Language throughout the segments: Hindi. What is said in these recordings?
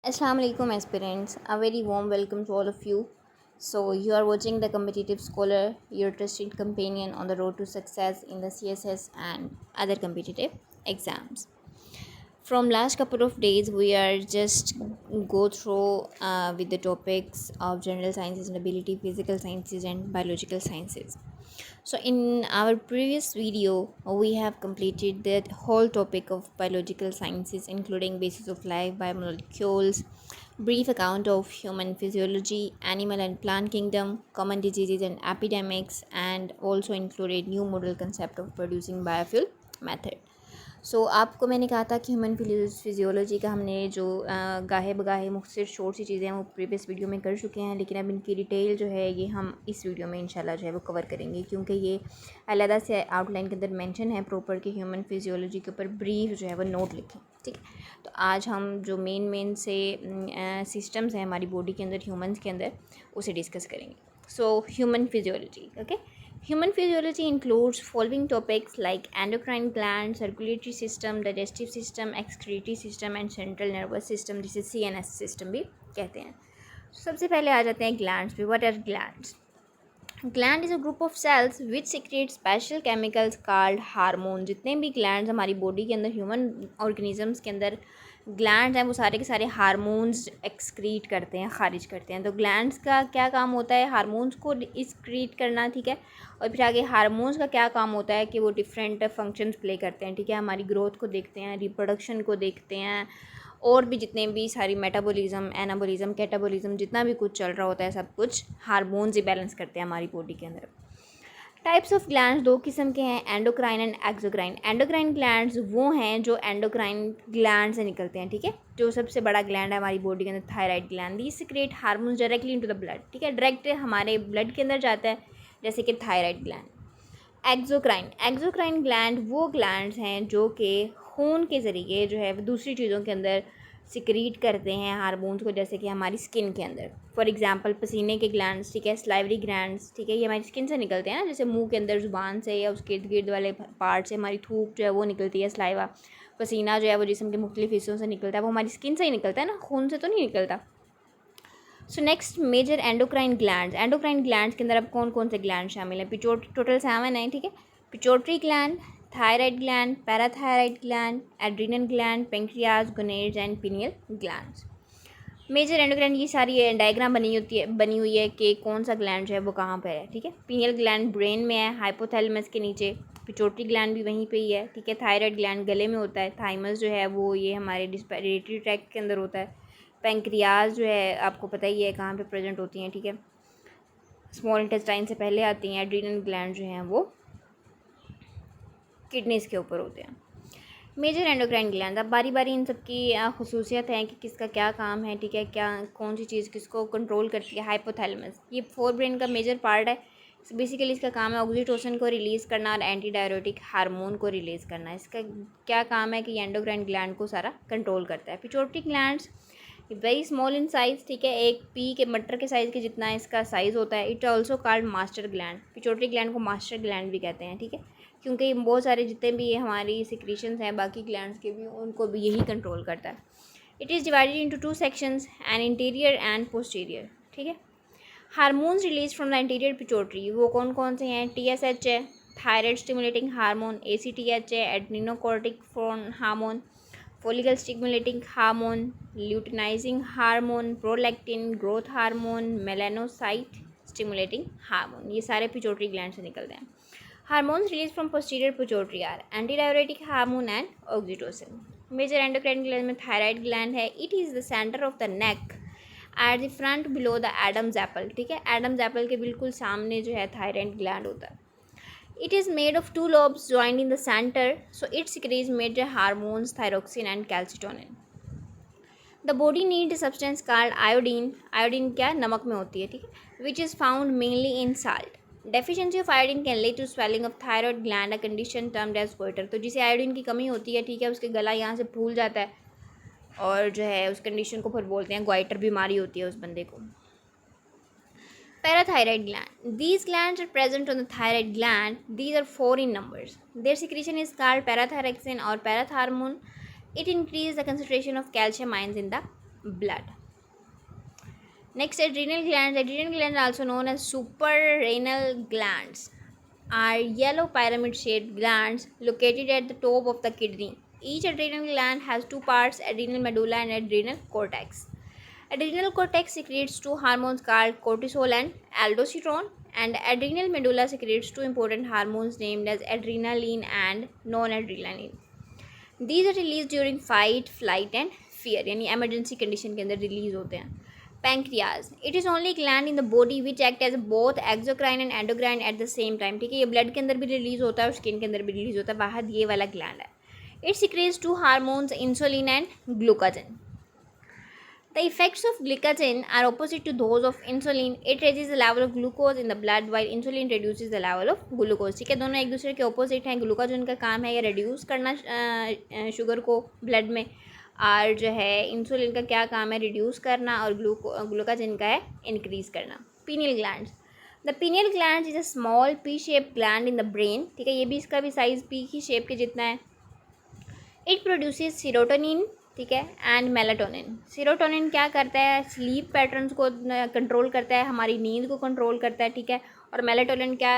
Assalamu alaikum aspirants. A very warm welcome to all of you. So you are watching the Competitive Scholar, your trusted companion on the road to success in the CSS and other competitive exams. From last couple of days, we are just go through with the topics of general sciences and ability, physical sciences and biological sciences. So in our previous video, we have completed the whole topic of biological sciences, including basis of life, biomolecules, brief account of human physiology, animal and plant kingdom, common diseases and epidemics, and also included new model concept of producing biofuel method. आपको मैंने कहा था कि ह्यूमन फिजियोलॉजी का हमने जो गाहे बगाहे मुख्तसर शॉर्ट सी चीज़ें हैं वो प्रीवियस वीडियो में कर चुके हैं, लेकिन अब इनकी डिटेल जो है ये हम इस वीडियो में इंशाल्लाह जो है वो कवर करेंगे, क्योंकि ये अलहदा से आउटलाइन के अंदर मेंशन है प्रॉपर कि ह्यूमन फिजियोलॉजी के ऊपर ब्रीफ जो है वो नोट लिखें। ठीक है, तो आज हम जो मेन से सिस्टम्स हैं हमारी बॉडी के अंदर, ह्यूमन्स के अंदर, उसे डिस्कस करेंगे। So human physiology, okay. Human physiology includes following topics like endocrine gland, circulatory system, digestive system, excretory system and central nervous system, जिसे CNS system भी कहते हैं। सबसे पहले आ जाते हैं glands पे। What are glands? Gland is a group of cells which secrete special chemicals called hormone। जितने भी glands हमारी body के अंदर human organisms के अंदर ग्लैंड्स हैं वो सारे के सारे हार्मोन्स एक्सक्रीट करते हैं, खारिज करते हैं। तो ग्लैंड्स का क्या काम होता है? हार्मोन्स को एक्सक्रीट करना, ठीक है। और फिर आगे हार्मोन्स का क्या काम होता है कि वो डिफरेंट फंक्शंस प्ले करते हैं, ठीक है। हमारी ग्रोथ को देखते हैं, रिप्रोडक्शन को देखते हैं, और भी जितने भी सारी मेटाबॉलिज्म, एनाबॉलिज्म, कैटाबॉलिज्म, जितना भी कुछ चल रहा होता है सब कुछ हार्मोन्स ही बैलेंस करते हैं हमारी बॉडी के अंदर। टाइप्स ऑफ ग्लैंड्स दो किस्म के हैं, endocrine and exocrine. Endocrine glands वो हैं जो एंडोक्राइन ग्लैंड से निकलते हैं, ठीक है। जो सबसे बड़ा ग्लैंड है हमारी बॉडी के अंदर, thyroid gland, this secrete hormones directly into the blood, ठीक है। डायरेक्ट हमारे ब्लड के अंदर जाता है, जैसे कि थायराइड ग्लैंड। एक्सोक्राइन ग्लैंड वो ग्लैंड्स हैं जो कि खून के ज़रिए जो है दूसरी चीज़ों के अंदर सिक्रीट करते हैं हार्मोन्स को, जैसे कि हमारी स्किन के अंदर। फॉर एग्जांपल पसीने के ग्लैंड्स, ठीक है, स्लाइवरी ग्लैंड्स, ठीक है, ये हमारी स्किन से निकलते हैं ना, जैसे मुंह के अंदर ज़ुबान से या उसके इर्द गिर्द वाले पार्ट से हमारी थूक जो है वो निकलती है, स्लाइवा। पसीना जो है वो जिस्म के मुख्तलिफ हिस्सों से निकलता है, वो हमारी स्किन से ही निकलता है ना, खून से तो नहीं निकलता। So next, major endocrine glands. Endocrine glands के अंदर अब कौन कौन से ग्लैंड शामिल हैं? टोटल 7 हैं, ठीक है। Pituitary gland, thyroid gland, parathyroid gland, adrenal gland, pancreas, gonads and pineal glands. Major endocrine की सारी डायग्राम बनी हुई है कि कौन सा ग्लैंड जो है वो कहाँ पर है, ठीक है। पिनियल ग्लैंड ब्रेन में है, हाइपोथैलेमस के नीचे। पिट्यूटरी ग्लैंड भी वहीं पे ही है, ठीक है। थायराइड ग्लैंड गले में होता है। थाइमस जो है वो ये हमारे रिस्पिरेटरी ट्रैक्ट के अंदर होता है। पेंक्रियाज जो है आपको पता ही है कहाँ पे प्रेजेंट होती हैं, ठीक है, स्मॉल इंटेस्टाइन से पहले आती हैं। एड्रीनल ग्लैंड जो हैं वो किडनीज़ के ऊपर होते हैं। मेजर एंडोक्राइन ग्लैंड, अब बारी बारी इन सब की खसूसियत हैं कि किसका क्या काम है, ठीक है, क्या कौन सी चीज़ किसको कंट्रोल करती है। हाइपोथैलेमस ये फोर ब्रेन का मेजर पार्ट है। बेसिकली इसका काम है ऑक्सीटोसिन को रिलीज़ करना और एंटी डायरेटिक हार्मोन को रिलीज़ करना। इसका क्या काम है कि एंडोक्राइन ग्लैंड को सारा कंट्रोल करता है। Pituitary glands very small in size, ठीक है, एक पी के मटर के साइज़ के जितना इसका साइज़ होता है। It also called master gland. Pituitary gland को मास्टर ग्लैंड भी कहते हैं, ठीक है, क्योंकि बहुत सारे जितने भी ये हमारी सिक्रीशंस हैं बाकी ग्लैंड्स के भी, उनको भी यही कंट्रोल करता है। It is divided into 2 sections, an interior and posterior, ठीक है। Hormones release from the interior pituitary, वो कौन कौन से हैं? TSH है, थायराइड स्टिमुलेटिंग हार्मोन। ACTH है, adrenocortic hormone. Follicle stimulating hormone, luteinizing hormone, prolactin, growth hormone, melanocyte stimulating hormone, ये सारे पिट्यूटरी ग्लैंड से निकलते हैं। Hormones release from posterior pituitary are anti diuretic hormone and oxytocin. Major endocrine gland में थायराइड ग्लैंड है। It is the centre of the neck at the front below the Adam's apple, ठीक है। एडम्स एप्पल के बिल्कुल सामने जो है थायराइड ग्लैंड होता है। It is made of 2 lobes joined in the center, so it secretes major hormones thyroxine and calcitonin. The body needs a substance called iodine. Iodine क्या नमक में होती है, ठीक है, which is found mainly in salt. Deficiency of iodine can lead to swelling of thyroid gland, a condition termed as goiter. तो जिसे आयोडीन की कमी होती है, ठीक है, उसके गला यहाँ से फूल जाता है और जो है उस कंडीशन को फिर बोलते हैं गोइटर बीमारी होती है उस बंदे को। Parathyroid gland. These glands are present on the thyroid gland. These are 4 in numbers. Their secretion is called parathyroxine or parathormone. It increases the concentration of calcium ions in the blood. Next, adrenal glands. Adrenal glands, also known as suprarenal glands, are yellow pyramid-shaped glands located at the top of the kidney. Each adrenal gland has two parts, adrenal medulla and adrenal cortex. Adrenal cortex secretes two hormones called cortisol and aldosterone, and adrenal medulla secretes two important hormones named as adrenaline and non-adrenaline. These are released during fight, flight and fear, यानी emergency condition के अंदर release होते हैं. Pancreas. It is only gland in the body which act as both exocrine and endocrine at the same time. ठीक है, ये blood के अंदर भी release होता है और skin के अंदर भी release होता है. बाहर ये वाला gland है. It secretes two hormones, insulin and glucagon. The effects of glucagon are opposite to those of insulin. It raises the level of glucose in the blood while insulin reduces the level of glucose. ठीक है, दोनों एक दूसरे के opposite हैं. ग्लूकाजन का काम है ये reduce करना शुगर को blood में, और जो है इंसुलिन का क्या काम है, रिड्यूस करना, और ग्लूकाजन का है इंक्रीज करना. Pineal glands. The pineal glands is a small P shape gland in the brain. ठीक है, ये भी इसका भी साइज पी की शेप के जितना है. इट प्रोड्यूसेस सीरोटोनिन, ठीक है, एंड मेलाटोनिन. सीरोटोनिन क्या करता है, स्लीप पैटर्न्स को कंट्रोल करता है, हमारी नींद को कंट्रोल करता है. ठीक है, और मेलाटोनिन क्या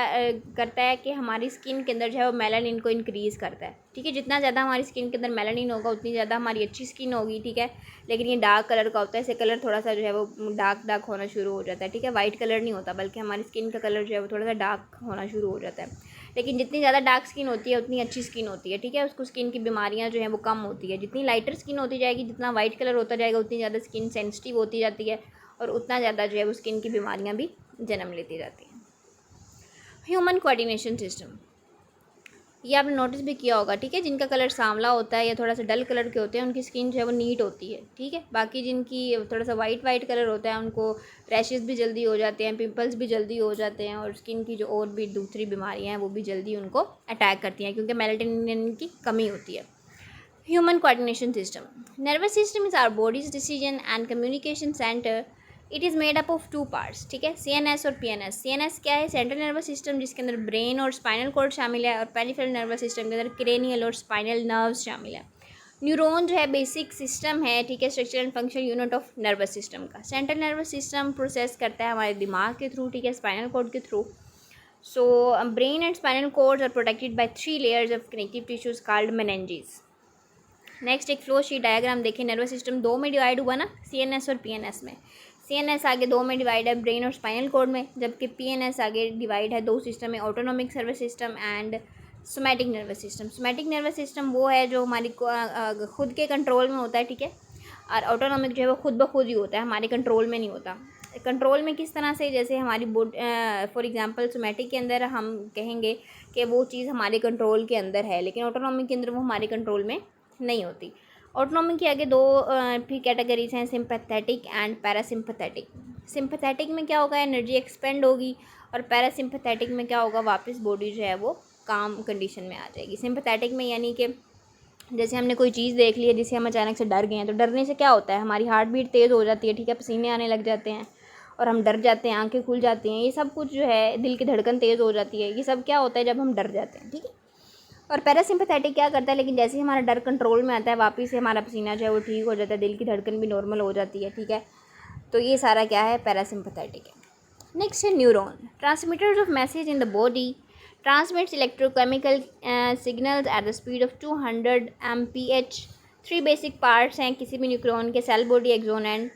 करता है कि हमारी स्किन के अंदर जो है वो मेलानिन को इंक्रीज़ करता है. ठीक है, जितना ज़्यादा हमारी स्किन के अंदर मेलानिन होगा उतनी ज़्यादा हमारी अच्छी स्किन होगी. ठीक है, लेकिन ये डार्क कलर का होता है, इससे कलर थोड़ा सा जो है वो डार्क होना शुरू हो जाता है. ठीक है, वाइट कलर नहीं होता, बल्कि हमारी स्किन का कलर जो है वो थोड़ा सा डार्क होना शुरू हो जाता है. लेकिन जितनी ज़्यादा डार्क स्किन होती है उतनी अच्छी स्किन होती है. ठीक है, उसको स्किन की बीमारियाँ जो हैं वो कम होती है. जितनी लाइटर स्किन होती जाएगी, जितना वाइट कलर होता जाएगा, उतनी ज़्यादा स्किन सेंसिटिव होती जाती है, और उतना ज़्यादा जो है वो स्किन की बीमारियाँ भी जन्म लेती जाती हैं. ह्यूमन कोऑर्डिनेशन सिस्टम, ये आपने नोटिस भी किया होगा. ठीक है, जिनका कलर सांवला होता है या थोड़ा सा डल कलर के होते हैं उनकी स्किन जो है वो नीट होती है. ठीक है, बाकी जिनकी थोड़ा सा वाइट कलर होता है उनको रैशेस भी जल्दी हो जाते हैं, पिंपल्स भी जल्दी हो जाते हैं, और स्किन की जो और भी दूसरी बीमारियां हैं वो भी जल्दी उनको अटैक करती हैं, क्योंकि मेलाटोनिन की कमी होती है. Human coordination system. Nervous system is our body's decision and communication centre. It is made up of two parts. ठीक है, CNS और PNS. CNS क्या है, सेंट्रल नर्वस सिस्टम, जिसके अंदर ब्रेन और स्पाइनल कॉर्ड शामिल है, और पेरिफेरल नर्वस सिस्टम के अंदर क्रेनियल और स्पाइनल नर्व्स शामिल है. न्यूरॉन जो है बेसिक सिस्टम है. ठीक है, structure and function unit of nervous system का. सेंट्रल नर्वस सिस्टम प्रोसेस करता है हमारे दिमाग के थ्रू. ठीक है, स्पाइनल कॉर्ड के through. So brain and spinal cords are protected by 3 layers of connective tissues called meninges. Next एक फ्लो शीट डायग्राम देखिए. नर्वस सिस्टम दो में डिवाइड हुआ ना, CNS और PNS में. CNS आगे दो में डिवाइड है, ब्रेन और स्पाइनल कॉर्ड में, जबकि PNS आगे डिवाइड है दो सिस्टम में, autonomic nervous system and somatic nervous system. Somatic nervous system वो है जो हमारी खुद के कंट्रोल में होता है. ठीक है, और ऑटोनॉमिक जो है वो खुद ब खुद ही होता है, हमारे कंट्रोल में नहीं होता. कंट्रोल में किस तरह से, जैसे हमारी फॉर एग्जांपल सोमैटिक के अंदर हम कहेंगे कि वो चीज़ हमारे कंट्रोल के अंदर है, लेकिन ऑटोनॉमिक के अंदर वो हमारे कंट्रोल में नहीं होती. ऑटोनॉमिक के आगे दो फिर कैटेगरीज हैं, सिंपैथेटिक एंड पैरासिम्पैथेटिक. सिंपैथेटिक में क्या होगा, एनर्जी एक्सपेंड होगी, और पैरासिम्पैथेटिक में क्या होगा, वापस बॉडी जो है वो काम कंडीशन में आ जाएगी. सिंपैथेटिक में यानी कि जैसे हमने कोई चीज़ देख ली है जिससे हम अचानक से डर गए हैं, तो डरने से क्या होता है, हमारी हार्ट बीट तेज़ हो जाती है. ठीक है, पसीने आने लग जाते हैं और हम डर जाते हैं, आंखें खुल जाती हैं, ये सब कुछ जो है, दिल की धड़कन तेज़ हो जाती है, ये सब क्या होता है जब हम डर जाते हैं. ठीक है, और पैरासिम्पैथेटिक क्या करता है, लेकिन जैसे ही हमारा डर कंट्रोल में आता है वापस से हमारा पसीना जो है वो ठीक हो जाता है, दिल की धड़कन भी नॉर्मल हो जाती है. ठीक है, तो ये सारा क्या है, पैरासिम्पैथेटिक है. नेक्स्ट है neuron. Transmitters of message in the body transmits electrochemical signals at the speed of 200 mph. 3 basic parts हैं किसी भी न्यूरॉन के, cell body, axon and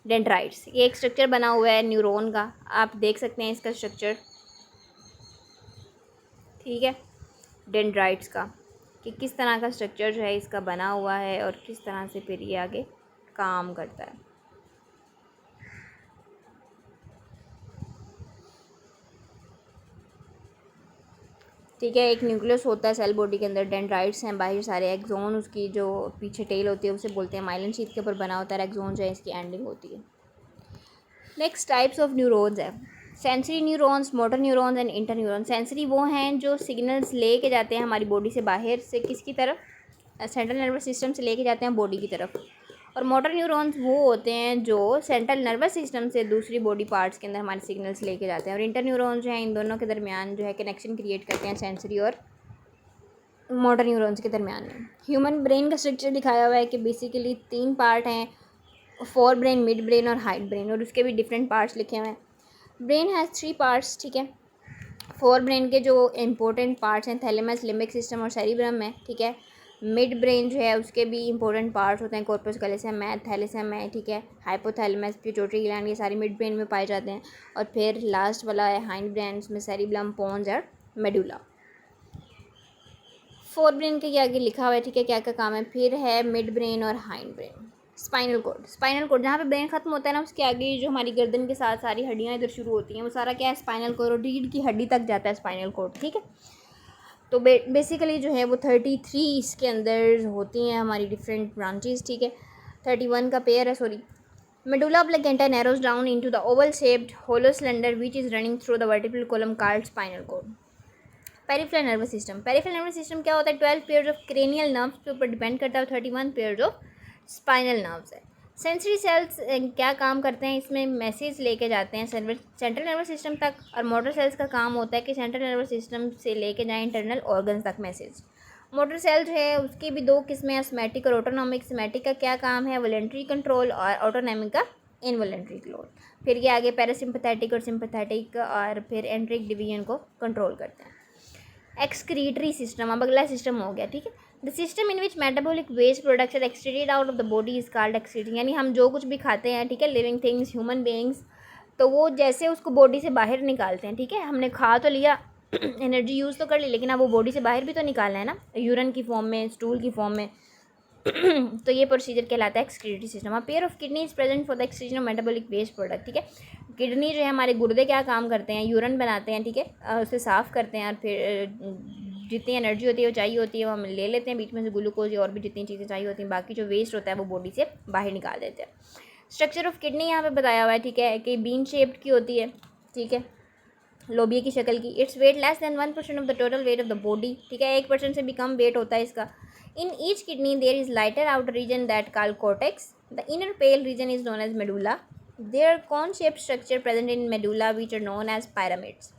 dendrites. ये एक स्ट्रक्चर बना हुआ है न्यूरॉन का, आप देख सकते हैं इसका स्ट्रक्चर. ठीक है, डेंड्राइट्स का, कि किस तरह का स्ट्रक्चर जो है इसका बना हुआ है और किस तरह से फिर ये आगे काम करता है. ठीक है, एक न्यूक्लियस होता है सेल बॉडी के अंदर, डेंड्राइट्स हैं बाहर सारे, एक्सोन उसकी जो पीछे टेल होती है उसे बोलते हैं, माइलिन शीट के ऊपर बना होता है, एक्सोन जो है इसकी एंडिंग होती है. नेक्स्ट टाइप्स ऑफ न्यूरॉन्स है, sensory neurons, motor neurons and inter neurons. Sensory वो हैं जो सिग्नल्स लेके जाते हैं हमारी बॉडी से बाहर से, किसकी तरफ, सेंट्रल नर्वस सिस्टम से लेके जाते हैं बॉडी की तरफ. और मोटर न्यूरॉन्स वो होते हैं जो सेंट्रल नर्वस सिस्टम से दूसरी बॉडी पार्ट्स के अंदर हमारे सिग्नल्स लेके जाते हैं. और इंटर न्यूरॉन्स जो हैं इन दोनों के दरमियान जो है कनेक्शन क्रिएट करते हैं, सेंसरी और मोटर न्यूरॉन्स के दरमियान में. ह्यूमन ब्रेन का स्ट्रक्चर दिखाया हुआ है कि बेसिकली 3 पार्ट हैं, फोर ब्रेन, मिड ब्रेन और हाइड ब्रेन, और उसके भी डिफरेंट पार्ट्स लिखे हुए हैं। ब्रेन हैज़ 3 पार्ट्स, ठीक है। फोर ब्रेन के जो इंपॉर्टेंट पार्ट्स हैं थैलेमस, लिम्बिक सिस्टम और सेरिब्रम है, ठीक है। मिड ब्रेन जो है उसके भी इंपॉर्टेंट पार्ट्स होते हैं, कॉर्पस कैलोसम है, थैलेसम है, ठीक है। हाइपोथैलेमस, पिट्यूटरी ग्लैंड, ये सारे मिड ब्रेन में पाए जाते हैं। और फिर लास्ट वाला है हाइंड ब्रेन, उसमें सेरिब्रम, पोन्स और मेडुला। फोर ब्रेन के आगे लिखा हुआ है, ठीक है, क्या क्या काम है। फिर है मिड ब्रेन और hind brain. Spinal cord, spinal cord जहाँ पे ब्रेन खत्म होता है ना, उसके आगे जो हमारी गर्दन के साथ सारी हड्डियाँ इधर शुरू होती हैं, वो सारा क्या है, स्पाइनल कॉर्ड, और रीढ़ की हड्डी तक जाता है स्पाइनल कॉर्ड, ठीक है। तो बेसिकली जो है वो 33 इसके अंदर होती हैं हमारी डिफरेंट ब्रांचेस, ठीक है। 31 का पेयर है, sorry. Medulla oblongata narrows down into the oval-shaped hollow cylinder which is running through the vertebral column called spinal cord. Peripheral nervous system. Peripheral nervous system क्या होता है? 12 pairs of cranial nerves के ऊपर डिपेंड करता है, 31 pairs of spinal nerves है। सेंसरी सेल्स क्या काम करते हैं? इसमें मैसेज लेके जाते हैं सेंट्रल नर्वस सिस्टम तक, और मोटर सेल्स का काम होता है कि सेंट्रल नर्वस सिस्टम से लेके जाएं इंटरनल ऑर्गन्स तक मैसेज। मोटर सेल जो है उसकी भी 2 किस्में हैं, सोमैटिक और ऑटोनॉमिक। सोमैटिक का क्या काम है? वॉलंटरी कंट्रोल, और ऑटोनॉमिक का इनवॉलंटरी कंट्रोल। फिर ये आगे पैरासिम्पैथेटिक और सिंपैथेटिक और फिर एंट्रिक डिवीजन को कंट्रोल करते हैं। एक्सक्रीटरी सिस्टम, अब अगला सिस्टम हो गया, ठीक है। The system in which metabolic waste products are excreted out of the body is called excreting. यानी हम जो कुछ भी खाते हैं, ठीक है, लिविंग थिंग्स, ह्यूमन बीइंग्स, तो वो जैसे उसको बॉडी से बाहर निकालते हैं, ठीक है। हमने खा तो लिया, एनर्जी यूज़ तो कर ली, लेकिन अब वो बॉडी से बाहर भी तो निकालना है ना, यूरिन की फॉर्म में, स्टूल की फॉर्म में। तो ये प्रोसीजर कहलाता है excretory system. A pair of kidney is present for the excretion of metabolic waste product, ठीक है। किडनी जो है, हमारे गुर्दे क्या काम करते हैं? यूरिन बनाते हैं, ठीक है, उसे साफ़ करते हैं, और फिर जितनी एनर्जी होती है वो चाहिए होती है वो हम ले लेते हैं, बीच में से ग्लूकोज या और भी जितनी चीज़ें चाहिए होती हैं, बाकी जो वेस्ट होता है वो बॉडी से बाहर निकाल देते हैं। स्ट्रक्चर ऑफ किडनी यहाँ पे बताया हुआ है, ठीक है, कि बीन शेप्ड की होती है, ठीक है, लोबिया की शक्ल की। Its weight less than 1% of the total weight of the body, ठीक है, 1% से भी कम वेट होता है इसका। In each kidney there is lighter outer region that called cortex. The inner pale region is known as medulla. There are cone shaped structure present in medulla which are known as pyramids.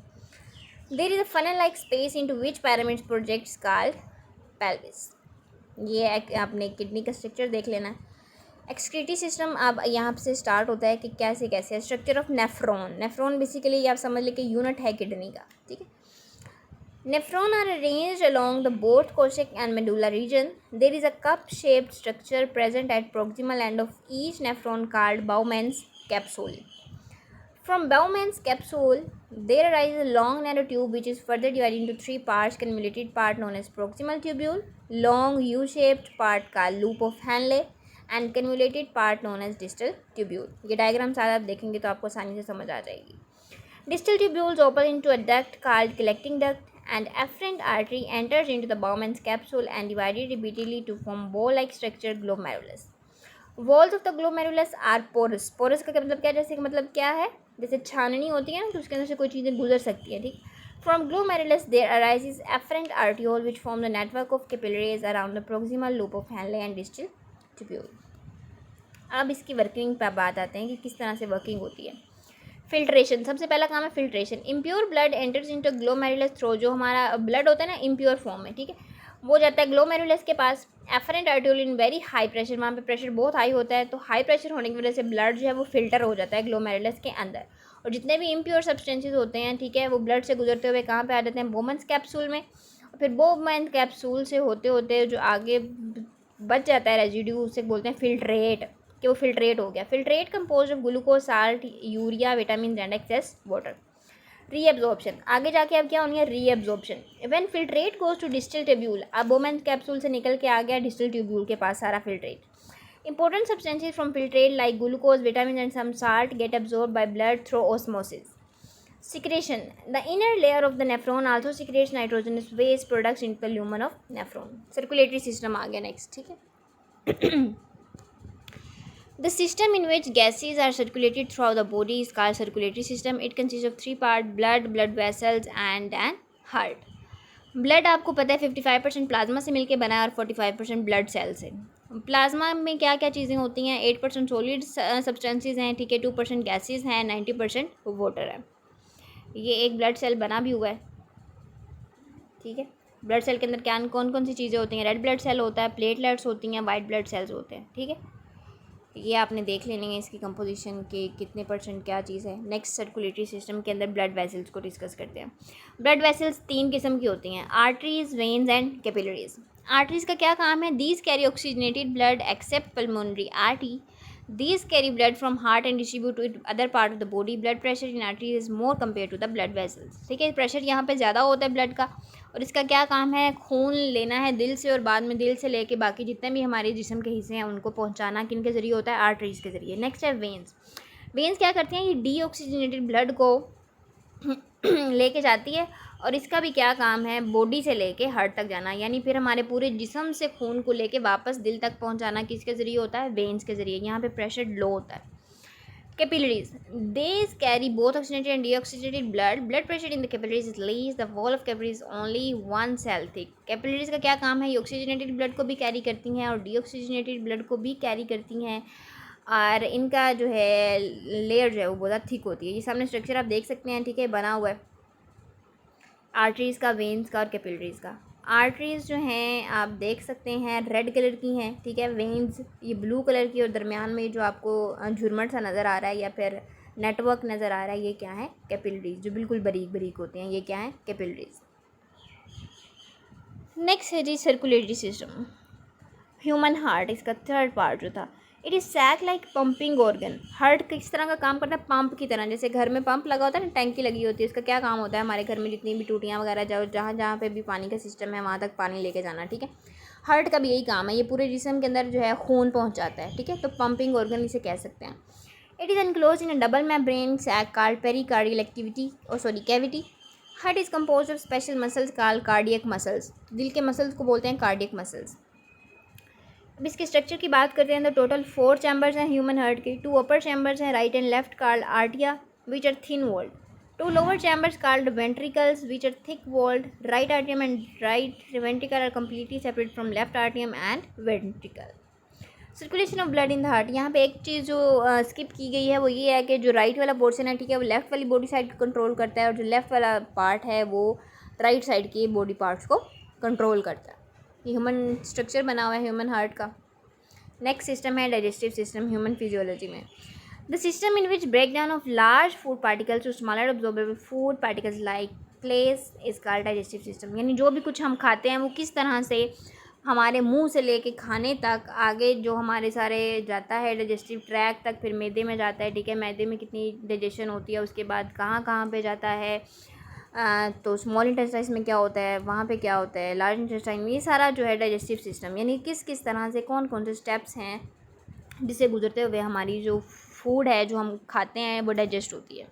There is a funnel-like space into which pyramids projects called pelvis. ये आपने किडनी का स्ट्रक्चर देख लेना है। एक्सक्रीटरी सिस्टम अब यहाँ से स्टार्ट होता है कि कैसे कैसे। Structure of nephron, nephron basically आप समझ लें कि यूनिट है किडनी का, ठीक है। Nephron are arranged along the both coccyx and medulla region. There is a cup-shaped structure present at proximal end of each nephron called Bowman's capsule. From Bowman's capsule, there arises a long narrow tube which is further divided into 3 parts. Cannulated part known as proximal tubule, long U-shaped part called loop of Henle, and cannulated part known as distal tubule. ये डायग्राम सारा आप देखेंगे तो आपको आसानी से समझ आ जाएगी। Distal tubules open into a duct called collecting duct, and afferent artery enters into the Bowman's capsule and divided repeatedly to form bowl-like structure glomerulus. Walls of the glomerulus are porous. Porous का मतलब क्या? जैसे मतलब क्या है, जैसे छाननी होती है ना, तो उसके अंदर से कोई चीज़ें गुजर सकती हैं, ठीक। From glomerulus there arises afferent arteriole which form the network of capillaries around the proximal loop of Henle and distal tubule. अब इसकी वर्किंग पर बात आते हैं कि किस तरह से वर्किंग होती है। फिल्ट्रेशन, सबसे पहला काम है filtration. Impure blood enters into glomerulus through, जो हमारा ब्लड होता है ना इम्प्योर फॉर्म में, ठीक है, वो जाता है ग्लोमेरुलस के पास। Efferent arteriole in very high pressure, वहाँ पे प्रेशर बहुत हाई होता है, तो हाई प्रेशर होने की वजह से ब्लड जो है वो फिल्टर हो जाता है ग्लोमेरुलस के अंदर, और जितने भी इम्प्योर सब्सटेंसेज होते हैं, ठीक है, वो ब्लड से गुजरते हुए कहाँ पे आ जाते हैं? बोमन्स कैप्सूल में। और फिर बोमन्स कैप्सूल से होते होते जो आगे बच जाता है रेजिड्यू, उसे बोलते हैं फिल्ट्रेट, कि वो फिल्ट्रेट हो गया। Filtrate compose of glucose, salt, urea, vitamin and excess water. Reabsorption, आगे जाके अब क्या होनी है? Reabsorption. When filtrate goes to distal tubule, अब बोमन कैप्सूल से निकल के आ गया डिस्टल ट्यूब्यूल के पास सारा filtrate. Important substances from filtrate like glucose, vitamin and some salt get absorb by blood through osmosis. Secretion, the inner layer of the nephron also secretes nitrogenous waste products into the lumen of nephron. Circulatory system आ गया next, ठीक है। The system in which gases are circulated throughout the body is called circulatory system. It consists of 3 parts: blood, blood vessels and an heart. Blood आपको पता है 55% प्लाज्मा से मिलके बना है और 45% ब्लड सेल से। प्लाज्मा में क्या क्या चीज़ें होती हैं? 8% सॉलिड सब्सटेंसेज हैं, ठीक है, 2% गैसेज हैं, 90% वाटर है। ये एक ब्लड सेल बना भी हुआ है, ठीक है। ब्लड सेल के अंदर क्या कौन कौन सी चीज़ें होती हैं? रेड ब्लड सेल होता है, प्लेटलेट्स होती हैं, वाइट ब्लड सेल्स होते हैं, ठीक है। ये आपने देख लेनी है इसकी कंपोजिशन के कितने परसेंट क्या चीज़ है। नेक्स्ट सर्कुलेटरी सिस्टम के अंदर ब्लड वेसल्स को डिस्कस करते हैं। ब्लड वेसल्स 3 किस्म की होती हैं, arteries, veins and capillaries. Arteries का क्या काम है? These carry oxygenated blood accept pulmonary artery. These carry blood from heart and distribute to it other part of the body. Blood pressure in arteries is more compared to the blood vessels. ठीक है, प्रेशर यहाँ पे ज़्यादा होता है ब्लड का, और इसका क्या काम है? खून लेना है दिल से, और बाद में दिल से लेके बाकी जितने भी हमारे जिस्म के हिस्से हैं उनको पहुँचाना किन के ज़रिए होता है? आर्टरीज के ज़रिए। नेक्स्ट है वेन्स। वेन्स क्या करती हैं? ये डीऑक्सीजनेटेड ब्लड को लेके जाती है, और इसका भी क्या काम है? बॉडी से लेके हार्ट तक जाना, यानी फिर हमारे पूरे जिस्म से खून को लेके वापस दिल तक पहुंचाना किसके ज़रिए होता है? वेन्स के ज़रिए। यहाँ पे प्रेशर लो होता है। Capillaries, they carry both oxygenated and deoxygenated blood. Blood pressure in the capillaries is less, the wall of capillaries only 1 cell thick. Capillaries का क्या काम है? ये ऑक्सीजनेटेड ब्लड को भी कैरी करती हैं और डीऑक्सीजनेटेड ब्लड को भी कैरी करती हैं, और इनका जो है लेयर जो है वो बहुत थिक होती है। ये सामने स्ट्रक्चर आप देख सकते हैं, ठीक है, बना हुआ है आर्टरीज़ का, वेन्स का और कैपिलरीज़ का। आर्टरीज़ जो हैं आप देख सकते हैं रेड कलर की हैं, ठीक है। वेन्स ये ब्लू कलर की, और दरमियान में जो आपको झुरमट सा नज़र आ रहा है या फिर नेटवर्क नज़र आ रहा है, ये क्या है? कैपिलरीज़, जो बिल्कुल बारीक बारीक होते हैं, ये क्या है? कैपिलरीज़। नेक्स्ट है जी सर्कुलेटरी सिस्टम। ह्यूमन हार्ट, इसका थर्ड पार्ट जो था, it is sac like pumping organ. Heart किस तरह का काम करता है? पंप की तरह। जैसे घर में पंप लगा होता है ना, टैंकी लगी होती है, इसका क्या काम होता है? हमारे घर में जितनी भी टूटियाँ वगैरह जाओ, जहाँ जहाँ पे भी पानी का सिस्टम है वहाँ तक पानी लेके जाना, ठीक है। हार्ट का भी यही काम है, ये पूरे जिस्म के अंदर जो है खून पहुँचाता है, ठीक है, तो पंपिंग ऑर्गन इसे कह सकते हैं। It is enclose in a double membrane sac called pericardial activity और sorry cavity. Heart is compose of special muscles called cardiac muscles. दिल के मसल्स को बोलते हैं कार्डियक मसल्स। अब इसके स्ट्रक्चर की बात करते हैं तो टोटल 4 चैम्बर्स हैं ह्यूमन हार्ट के। 2 अपर चैम्बर्स हैं right and left called आर्टिया which are thin walled. 2 lower chambers called ventricles which are thick walled. Right आर्टियम and right ventricle are completely separate from left आर्टियम and ventricle. Circulation of blood in the heart, यहाँ पे एक चीज़ जो स्किप की गई है वो ये है कि जो राइट वाला पोर्शन है, ठीक है, वो लेफ्ट वाली बॉडी साइड को कंट्रोल करता है, और जो लेफ्ट वाला पार्ट है वो राइट साइड की बॉडी पार्ट्स को कंट्रोल करता है। ये ह्यूमन स्ट्रक्चर बना हुआ है ह्यूमन हार्ट का। नेक्स्ट सिस्टम है डाइजेस्टिव सिस्टम ह्यूमन फिजियोलॉजी में। The system in which break down of large food particles to smaller absorbable food particles like place is called digestive system. यानी जो भी कुछ हम खाते हैं वो किस तरह से हमारे मुंह से लेके खाने तक आगे जो हमारे सारे जाता है डाइजेस्टिव ट्रैक तक, फिर मैदे में जाता है, ठीक है, मैदे में कितनी डाइजेशन होती है, उसके बाद कहाँ कहाँ पे जाता है, तो स्मॉल इंटेस्टाइन में क्या होता है, वहाँ पे क्या होता है, लार्ज इंटेस्टाइन में, ये सारा जो है डाइजेस्टिव सिस्टम, यानी किस किस तरह से कौन कौन से स्टेप्स हैं जिससे गुजरते हुए हमारी जो फूड है जो हम खाते हैं वो डाइजेस्ट होती है।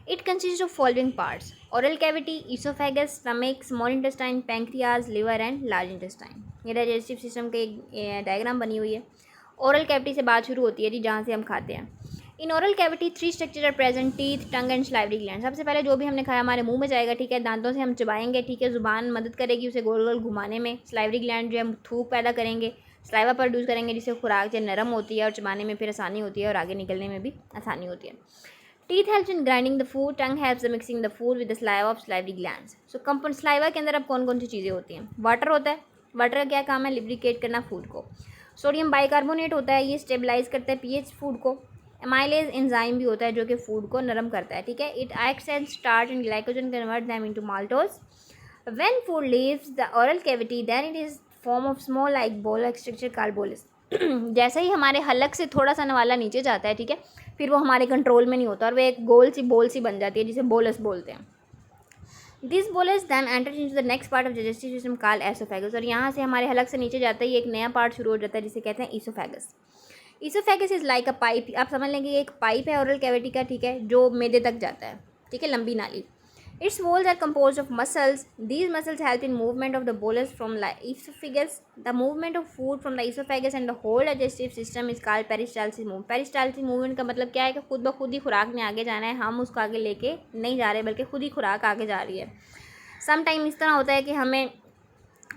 It consist of following parts: oral cavity, oesophagus, stomach, small intestine, pancreas, liver and large intestine. ये डाइजेस्टिव सिस्टम के एक डायग्राम बनी हुई है। ओरल कैविटी से बात शुरू होती है जी, जहाँ से हम खाते हैं। In oral cavity 3 structure are present: teeth, tongue and salivary gland. सबसे पहले जो भी हमने खाया हमारे मुंह में जाएगा, ठीक है, दांतों से हम चबाएंगे, ठीक है, जुबान मदद करेगी उसे गोल गोल घुमाने में। स्लाइवरी ग्लैंड जो है थूक पैदा करेंगे, स्लाइवा प्रोड्यूस करेंगे, जिससे खुराक जो नरम होती है और चबाने में फिर आसानी होती है और आगे निकलने में भी आसानी होती है। Teeth helps in grinding the food, tongue helps in mixing the food with the saliva of salivary glands. So compound saliva के अंदर अब कौन कौन सी चीज़ें होती हैं? वाटर होता है, वाटर का क्या काम है? लिब्रिकेट करना फूड को। सोडियम बाइकार्बोनेट होता है, ये स्टेबलाइज करता है पीएच फूड को। एमाइलेज एंजाइम भी होता है जो कि फूड को नरम करता है, ठीक है। It acts as starch and glycogen convert them into maltose. When food leaves the oral cavity then it is form of small like ball structure called bolus. जैसे ही हमारे हलक से थोड़ा सा नवाला नीचे जाता है, ठीक है, फिर वो हमारे कंट्रोल में नहीं होता और वो एक गोल सी बोल सी बन जाती है जिसे बोलस बोलते हैं। This bolus then enters into the next part of digestive system called oesophagus. और यहाँ से हमारे हलक से नीचे जाता ही एक नया पार्ट शुरू हो जाता है जिसे कहते हैं oesophagus. Oesophagus is like a pipe. आप समझ लेंगे ये एक पाइप है ओरल कैविटी का, ठीक है, जो मैदे तक जाता है, ठीक है, लंबी नाली। Its walls are composed of muscles. These muscles help in movement of the bolus from the esophagus. The movement of food from the esophagus and the whole digestive system is called peristalsis movement. Peristalsis movement का मतलब क्या है कि खुद ब खुद ही खुराक ने आगे जाना है, हम उसको आगे लेके नहीं जा रहे बल्कि खुद ही खुराक आगे जा रही है। सम टाइम इस तरह होता है कि हमें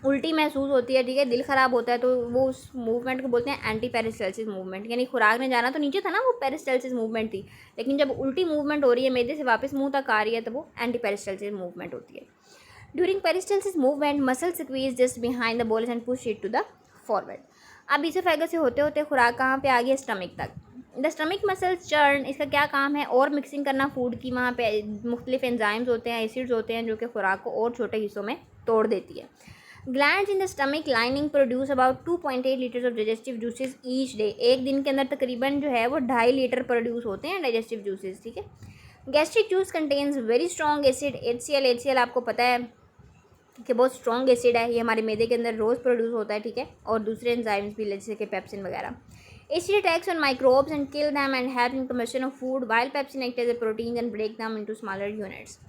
उल्टी महसूस होती है, ठीक है, दिल ख़राब होता है, तो वो उस मूवमेंट को बोलते हैं एंटी पेरिस्टाल्सिस मूवमेंट। यानी खुराक ने जाना तो नीचे था ना, वो पेरिस्टाल्सिस मूवमेंट थी, लेकिन जब उल्टी मूवमेंट हो रही है मैदे से वापस मुंह तक आ रही है तो वो एंटी पेरिस्टाल्सिस मूवमेंट होती है। During peristalsis movement muscle squeeze just behind the bolus and push it to the forward. अब इसोफेगस से होते होते खुराक कहाँ पे आ गई, स्टमक तक। द स्टमक मसल्स चर्न, इसका क्या काम है, और मिक्सिंग करना फूड की। वहाँ पे मुख्तलिफ एंजाइम्स होते हैं, एसिड्स होते हैं जो कि खुराक को और छोटे हिस्सों में तोड़ देती है। Glands in the stomach lining produce about 2.8 litres of digestive juices each day. एक दिन के अंदर तकरीबन जो है वो 2.5 लीटर प्रोड्यूस होते हैं डाइजेस्टिव जूसेस, ठीक है। Gastric juice contains very strong acid HCl। HCl आपको पता है कि बहुत स्ट्रॉन्ग एसिड है, ये हमारे मैदे के अंदर रोज़ प्रोड्यूस होता है, ठीक है, और दूसरे एंजाइम्स भी जैसे कि पेप्सिन वगैरह। Acid attacks on microbes and kill them and help in combustion of food while pepsin act as a protein and break them into smaller units.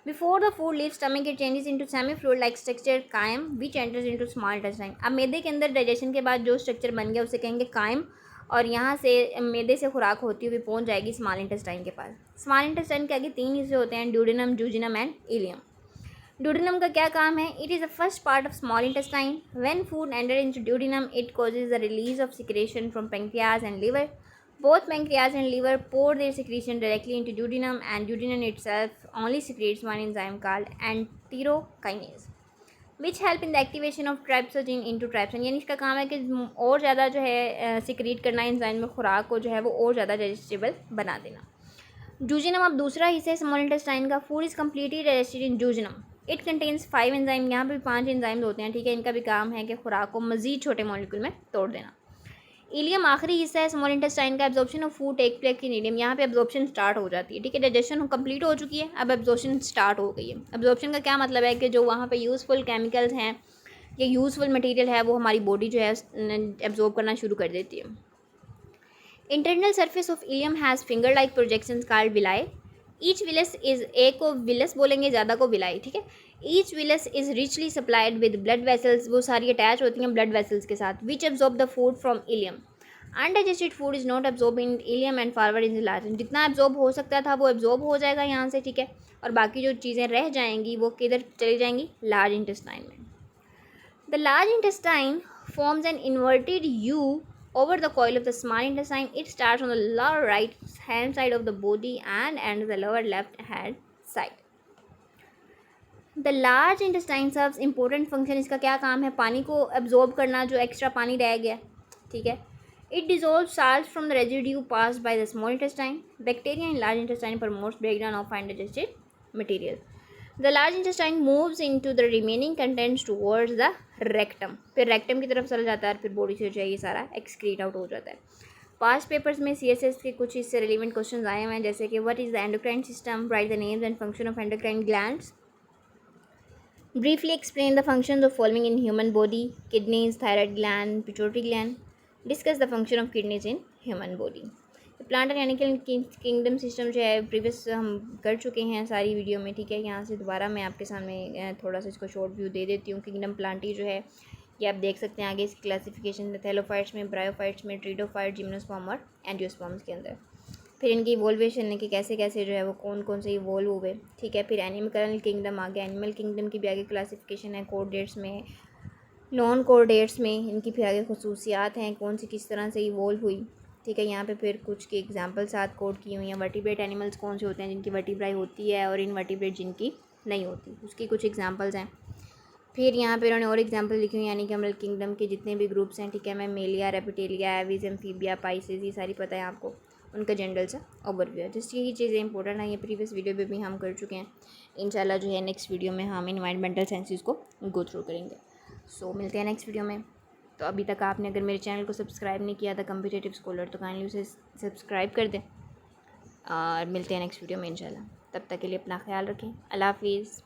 Before the food leaves stomach, it changes into semi-fluid like structure कायम which enters into small intestine। अब मैदे के अंदर डाइजेशन के बाद जो स्ट्रक्चर बन गया उसे कहेंगे कायम, और यहाँ से मैदे से खुराक होती हुई पहुँच जाएगी स्मॉल इंटेस्टाइन के पास। स्मॉल इंटेस्टाइन के आगे 3 हिस्से होते हैं, ड्यूडेनम, जूजिनम एंड इलियम। ड्यूडेनम का क्या काम है, it is the first part of small intestine. When food enter into duodenum it causes the release of secretion from pancreas and liver. Both pancreas and liver pour their secretion directly into duodenum, and duodenum itself only secretes one enzyme called enterokinase, which help in the activation of trypsin into trypsin। यानी इसका काम है कि और ज़्यादा जो है सिक्रीट करना एंजाइम में खुराक को जो है वो और ज़्यादा डाइजेस्टेबल बना देना। जूजिनम अब दूसरा हिस्सा है स्मॉल इंटेस्टाइन का। Food is completely digested in jejunum. It contains 5 enzyme. यहाँ पर भी 5 एंजाइम्स होते हैं, ठीक है। इनका भी काम है कि खुराक को मज़ीद छोटे मॉलिक्यूल में तोड़ देना। इलियम आखिरी हिस्सा है स्मॉल इंटेस्टाइन का। Absorption of food take place in ileum. यहाँ पे एब्जॉर्प्शन स्टार्ट हो जाती है, ठीक है। डाइजेशन कंप्लीट हो चुकी है, अब एब्जॉर्प्शन स्टार्ट हो गई है। एब्जॉर्प्शन का क्या मतलब है कि जो वहाँ पे यूज़फुल केमिकल्स हैं या यूज़फुल मटेरियल है वो हमारी बॉडी जो है एब्जॉर्ब करना शुरू कर देती है। Internal surface of ileum has finger like projections called villi. Each villus is, एक को विलस बोलेंगे, ज़्यादा को विलाई, ठीक है। Each villus is richly supplied with blood vessels, वो सारी अटैच होती हैं ब्लड वेसल्स के साथ, which absorb the food from ileum. Undigested food is not absorb in ileum and forward in the large. जितना एब्जॉर्ब हो सकता था वो एब्जॉर्ब हो जाएगा यहाँ से, ठीक है, और बाकी जो चीज़ें रह जाएंगी वो किधर चली जाएंगी, लार्ज इंटेस्टाइन में। The large intestine forms an inverted U over the coil of the small intestine. It starts on the lower right hand side of the body and ends the lower left hand side. The large intestine serves important function। इसका क्या काम है, पानी को absorb करना, जो एक्स्ट्रा पानी रह गया, ठीक है। It dissolves salts from the residue passed by the small intestine. Bacteria in large intestine promotes breakdown of undigested material. The large intestine moves into the remaining contents towards the rectum। फिर रेक्टम की तरफ चला जाता है, फिर बॉडी से जो है ये सारा एक्सक्रीट आउट हो जाता है। पास्ट पेपर्स में CSS के कुछ इससे रिलेवेंट क्वेश्चन आए हुए हैं, जैसे कि what is the endocrine system, right the names and function of endocrine glands, briefly explain the functions of following in human body, kidneys, thyroid gland, pituitary gland, discuss the function of kidneys in human body. Plant and animal kingdom system जो है प्रीवियस हम कर चुके हैं सारी वीडियो में, ठीक है। यहाँ से दोबारा मैं आपके सामने थोड़ा सा इसको शॉर्ट व्यू दे देती हूँ। किंगडम प्लांटी जो है ये आप देख सकते हैं आगे इसकी क्लासिफिकेशन, थैलोफाइट्स में, ब्रायोफाइट्स में, ट्रीडोफाइट, जिम्नोस्पर्म और एंजियोस्पर्म्स के अंदर। फिर इनकी इवोल्वेशन है कि कैसे कैसे जो है वो कौन कौन से इवोल्व हुए, ठीक है। फिर एनिमल किंगडम आ गया, एनिमल किंगडम की भी आगे क्लासिफिकेशन है, कोर्डेट्स में, नॉन कोर्डेट्स में, इनकी फिर आगे खसूसियात हैं, कौन सी किस तरह से इवोल्व हुई, ठीक है। यहाँ पे फिर कुछ के एग्जांपल साथ कोड की हुई हैं। वर्टिब्रेट एनिमल्स कौन से होते हैं जिनकी वर्टिब्राई होती है और इनवर्टिब्रेट जिनकी नहीं होती, उसकी कुछ एग्जांपल्स हैं। फिर यहाँ पे उन्होंने और एग्जांपल लिखी हुई, यानी कि एनिमल किंगडम के जितने भी ग्रुप्स हैं, ठीक है। Mammalia, reptilia, aves, amphibia, Pisces, ये सारी पता है आपको, उनका जनरल सा ओवरव्यू है। जस्ट यही चीज़ें इंपॉर्टेंट है, ये प्रीवियस वीडियो में भी हम कर चुके हैं। इंशाल्लाह जो है नेक्स्ट वीडियो में हम इन्वायरमेंटल साइंसेस को गो थ्रू करेंगे। सो मिलते हैं नेक्स्ट वीडियो में। तो अभी तक आपने अगर मेरे चैनल को सब्सक्राइब नहीं किया था कॉम्पिटिटिव स्कॉलर, तो काइंडली उसे सब्सक्राइब कर दें, और मिलते हैं नेक्स्ट वीडियो में इंशाल्लाह। तब तक के लिए अपना ख्याल रखें। अल्लाह हाफिज़।